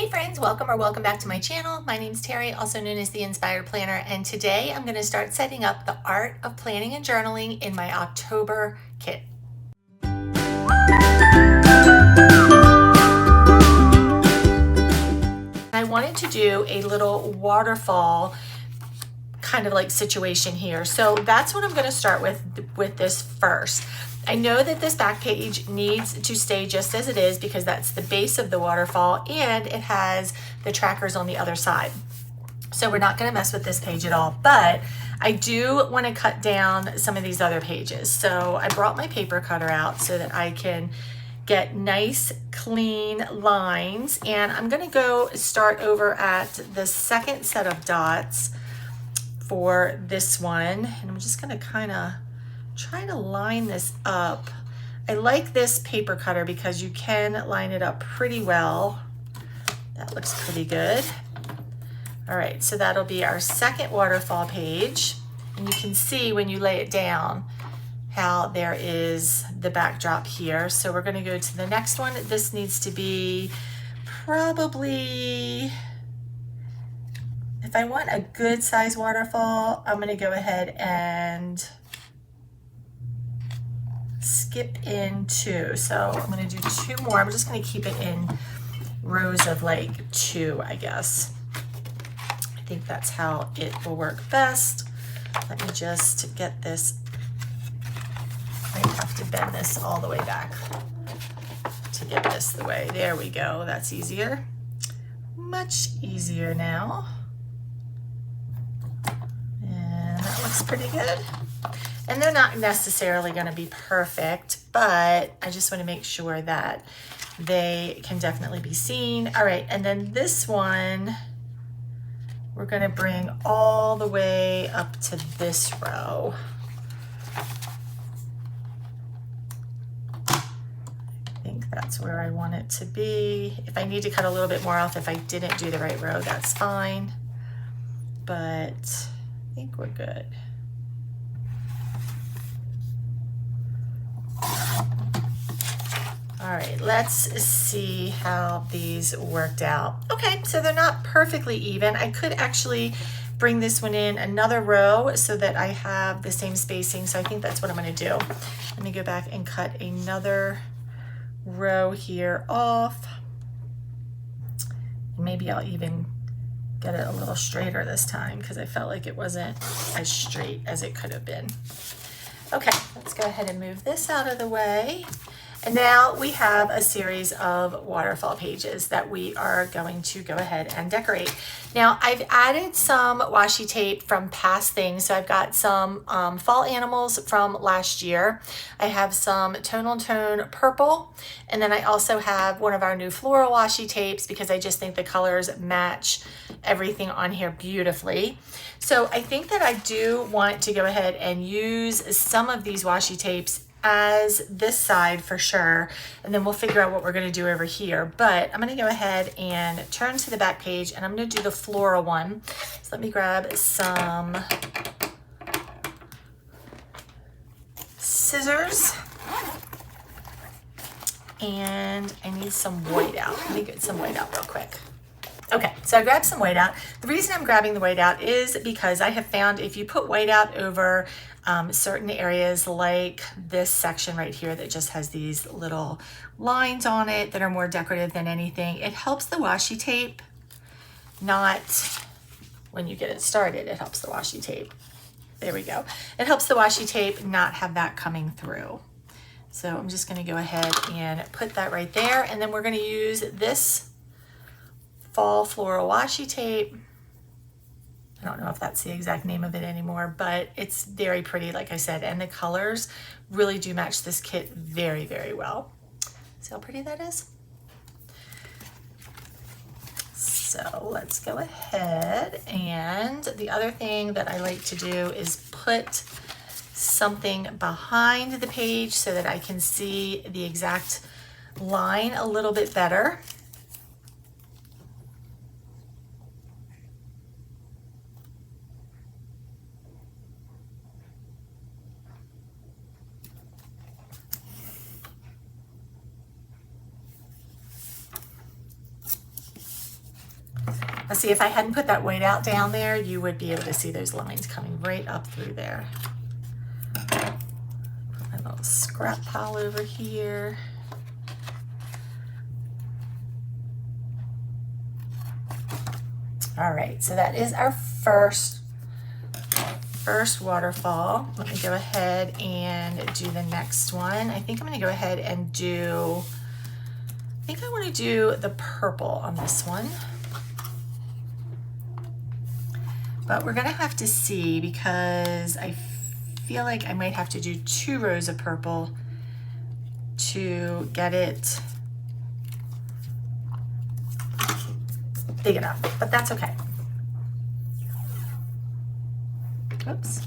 Hey friends, welcome back to my channel. My name's Terry, also known as the Inspired Planner, and today I'm going to start setting up the art of planning and journaling in my October kit. I wanted to do a little waterfall kind of like situation here, so that's what I'm going to start with this first. I know that this back page needs to stay just as it is because that's the base of the waterfall and it has the trackers on the other side. So we're not going to mess with this page at all, but I do want to cut down some of these other pages. So I brought my paper cutter out so that I can get nice clean lines, and I'm going to go start over at the second set of dots for this one, and I'm just going to kind of try to line this up. I like this paper cutter because you can line it up pretty well. That looks pretty good. All right, so that'll be our second waterfall page. And you can see when you lay it down how there is the backdrop here. So we're gonna go to the next one. This needs to be probably, if I want a good size waterfall, I'm gonna go ahead and skip in two. So I'm going to do two more. I'm just going to keep it in rows of like two, I guess. I think that's how it will work best. Let me just get this. I have to bend this all the way back to get this the way. There we go. That's easier. Much easier now. And that looks pretty good. And they're not necessarily going to be perfect, but I just want to make sure that they can definitely be seen. All right, and then this one, we're going to bring all the way up to this row. I think that's where I want it to be. If I need to cut a little bit more off, if I didn't do the right row, that's fine. But I think we're good. All right, let's see how these worked out. Okay, so they're not perfectly even. I could actually bring this one in another row so that I have the same spacing. So I think that's what I'm going to do. Let me go back and cut another row here off. Maybe I'll even get it a little straighter this time because I felt like it wasn't as straight as it could have been. Okay, let's go ahead and move this out of the way. And now we have a series of waterfall pages that we are going to go ahead and decorate. Now I've added some washi tape from past things. So I've got some fall animals from last year. I have some Tone on Tone purple. And then I also have one of our new floral washi tapes because I just think the colors match everything on here beautifully. So I think that I do want to go ahead and use some of these washi tapes as this side for sure, and then we'll figure out what we're going to do over here. But I'm going to go ahead and turn to the back page, and I'm going to do the floral one. So let me grab some scissors, and I need some white out. Let me get some white out real quick. Okay, so I grabbed some white out. The reason I'm grabbing the white out is because I have found if you put white out over certain areas like this section right here that just has these little lines on it that are more decorative than anything, it helps the washi tape not, when you get it started, it helps the washi tape. There we go. It helps the washi tape not have that coming through. So I'm just going to go ahead and put that right there, and then we're going to use this fall floral washi tape. I don't know if that's the exact name of it anymore, but it's very pretty, like I said, and the colors really do match this kit very, very well. See how pretty that is? So let's go ahead, and the other thing that I like to do is put something behind the page so that I can see the exact line a little bit better. Now see, if I hadn't put that white out down there, you would be able to see those lines coming right up through there. Put my little scrap pile over here. All right, so that is our first waterfall. Let me go ahead and do the next one. I think I'm gonna go ahead and do, I think I wanna do the purple on this one. But we're gonna have to see, because I feel like I might have to do 2 rows of purple to get it big enough, but that's okay. Oops.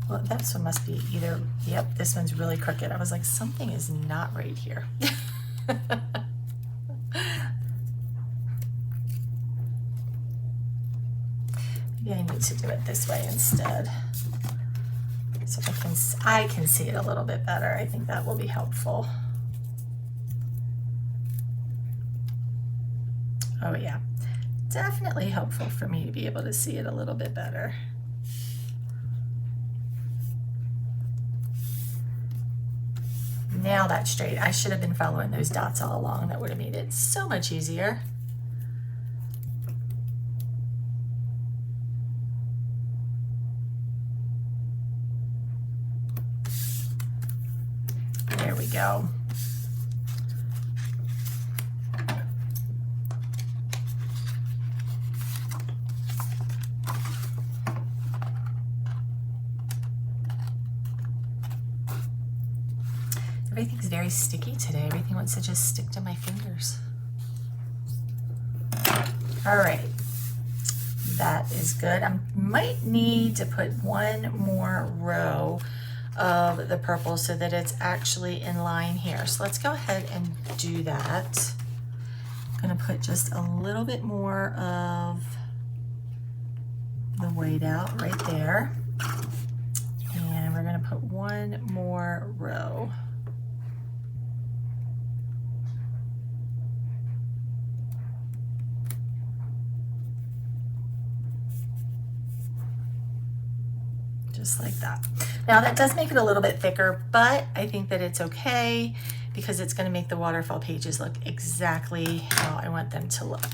Well, this one must be either, yep, this one's really crooked. I was like, something is not right here. Maybe I need to do it this way instead, so I can see it a little bit better. I think that will be helpful. Oh yeah, definitely helpful for me to be able to see it a little bit better. Now that's straight. I should have been following those dots all along. That would have made it so much easier. There we go. Everything's very sticky today. Everything wants to just stick to my fingers. All right, that is good. I might need to put 1 more row of the purple so that it's actually in line here. So let's go ahead and do that. I'm gonna put just a little bit more of the white out right there. And we're gonna put 1 more row. Just like that. Now that does make it a little bit thicker, but I think that it's okay because it's going to make the waterfall pages look exactly how I want them to look.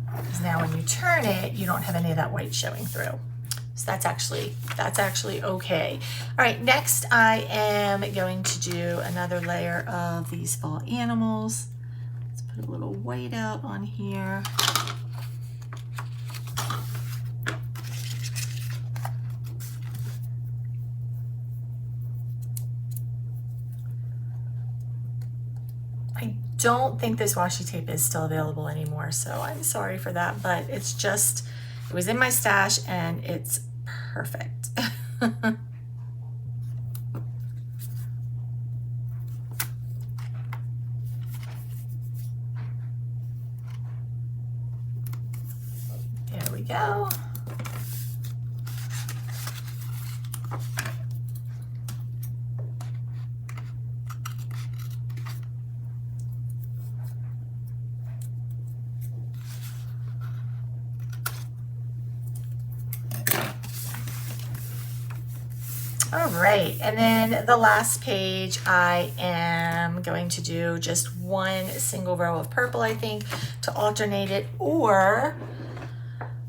Because now when you turn it, you don't have any of that white showing through. So that's actually okay. All right, next I am going to do another layer of these fall animals. Let's put a little white out on here. I don't think this washi tape is still available anymore, so I'm sorry for that, but it's just, it was in my stash and it's perfect. There we go. All right, and then the last page, I am going to do just 1 single row of purple, I think, to alternate it, or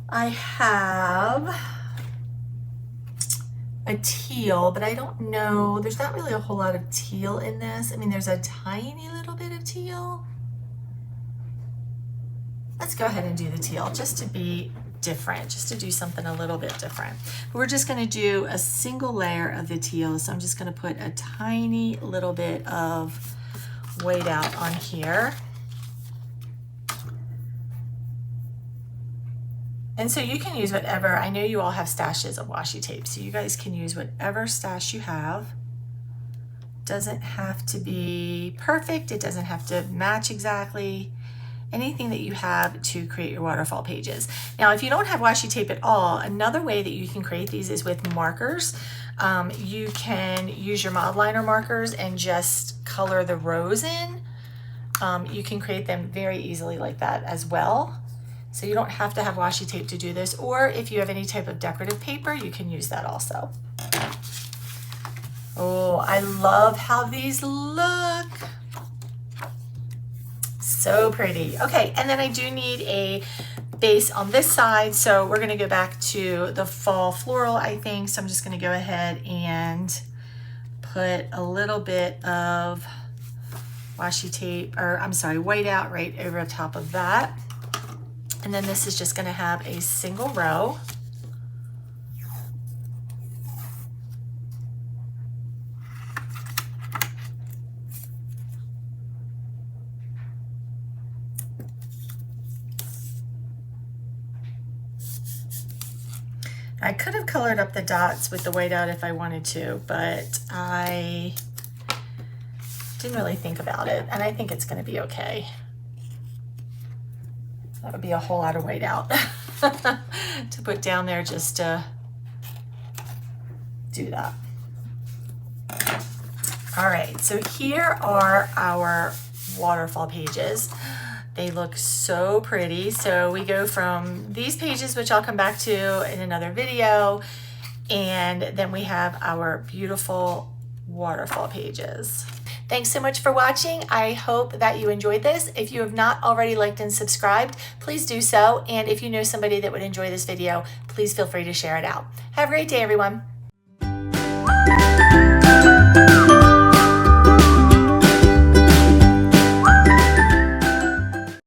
I have a teal, but I don't know, there's not really a whole lot of teal in this. I mean, there's a tiny little bit of teal. Let's go ahead and do the teal just to be different, just to do something a little bit different. We're just going to do a single layer of the teal, so I'm just going to put a tiny little bit of white out on here. And so you can use whatever, I know you all have stashes of washi tape, so you guys can use whatever stash you have. Doesn't have to be perfect, it doesn't have to match exactly. Anything that you have to create your waterfall pages. Now, if you don't have washi tape at all, another way that you can create these is with markers. You can use your mod liner markers and just color the rows in. You can create them very easily like that as well. So you don't have to have washi tape to do this, or if you have any type of decorative paper, you can use that also. Oh, I love how these look. So pretty. Okay, and then I do need a base on this side, so we're gonna go back to the fall floral, I think. So I'm just gonna go ahead and put a little bit of washi tape, or I'm sorry, whiteout right over top of that. And then this is just gonna have a single row. I could have colored up the dots with the whiteout if I wanted to, but I didn't really think about it, and I think it's going to be okay. That would be a whole lot of whiteout to put down there just to do that. All right, so here are our waterfall pages. They look so pretty. So we go from these pages, which I'll come back to in another video, and then we have our beautiful waterfall pages. Thanks so much for watching. I hope that you enjoyed this. If you have not already liked and subscribed, please do so. And if you know somebody that would enjoy this video, please feel free to share it out. Have a great day, everyone.